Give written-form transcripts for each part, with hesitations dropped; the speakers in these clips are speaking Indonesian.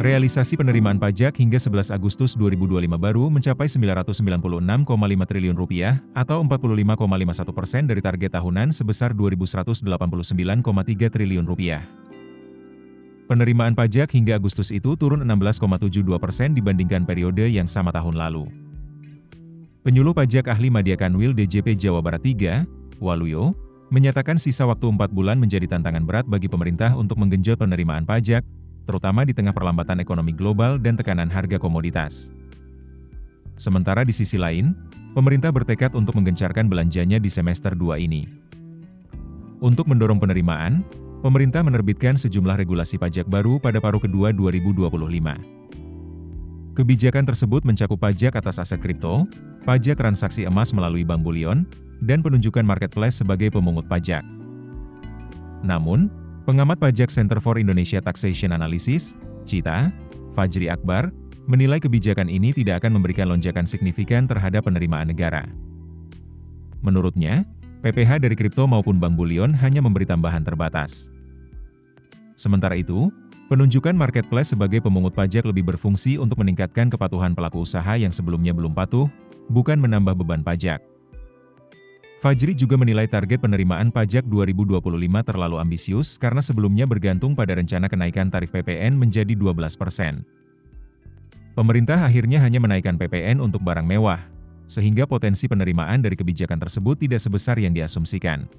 Realisasi penerimaan pajak hingga 11 Agustus 2025 baru mencapai Rp996,5 triliun atau 45,51% dari target tahunan sebesar Rp2.189,3 triliun. Penerimaan pajak hingga Agustus itu turun 16,72% dibandingkan periode yang sama tahun lalu. Penyuluh pajak ahli Madya Kanwil DJP Jawa Barat 3, Waluyo, menyatakan sisa waktu 4 bulan menjadi tantangan berat bagi pemerintah untuk menggenjot penerimaan pajak, terutama di tengah perlambatan ekonomi global dan tekanan harga komoditas. Sementara di sisi lain, pemerintah bertekad untuk menggencarkan belanjanya di semester 2 ini. Untuk mendorong penerimaan, pemerintah menerbitkan sejumlah regulasi pajak baru pada paruh kedua 2025. Kebijakan tersebut mencakup pajak atas aset kripto, pajak transaksi emas melalui bank bulion, dan penunjukan marketplace sebagai pemungut pajak. Namun, pengamat pajak Center for Indonesia Taxation Analysis, CITA, Fajri Akbar, menilai kebijakan ini tidak akan memberikan lonjakan signifikan terhadap penerimaan negara. Menurutnya, PPh dari kripto maupun bank bulion hanya memberi tambahan terbatas. Sementara itu, penunjukan marketplace sebagai pemungut pajak lebih berfungsi untuk meningkatkan kepatuhan pelaku usaha yang sebelumnya belum patuh, bukan menambah beban pajak. Fajri juga menilai target penerimaan pajak 2025 terlalu ambisius karena sebelumnya bergantung pada rencana kenaikan tarif PPN menjadi 12%. Pemerintah akhirnya hanya menaikkan PPN untuk barang mewah, sehingga potensi penerimaan dari kebijakan tersebut tidak sebesar yang diasumsikan.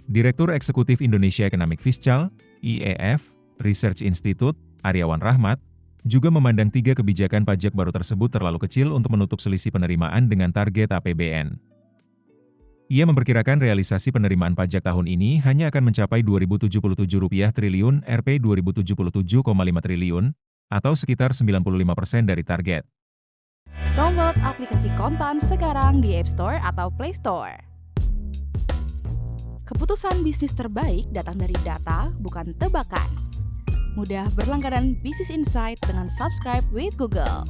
Direktur Eksekutif Indonesia Economic Fiscal, IEF, Research Institute, Aryawan Rahmat, juga memandang 3 kebijakan pajak baru tersebut terlalu kecil untuk menutup selisih penerimaan dengan target APBN. Ia memperkirakan realisasi penerimaan pajak tahun ini hanya akan mencapai Rp2.077 triliun Rp 2.077,5 triliun, atau sekitar 95% dari target. Download aplikasi Kontan sekarang di App Store atau Play Store. Keputusan bisnis terbaik datang dari data, bukan tebakan. Mudah berlangganan Business Insight dengan subscribe with Google.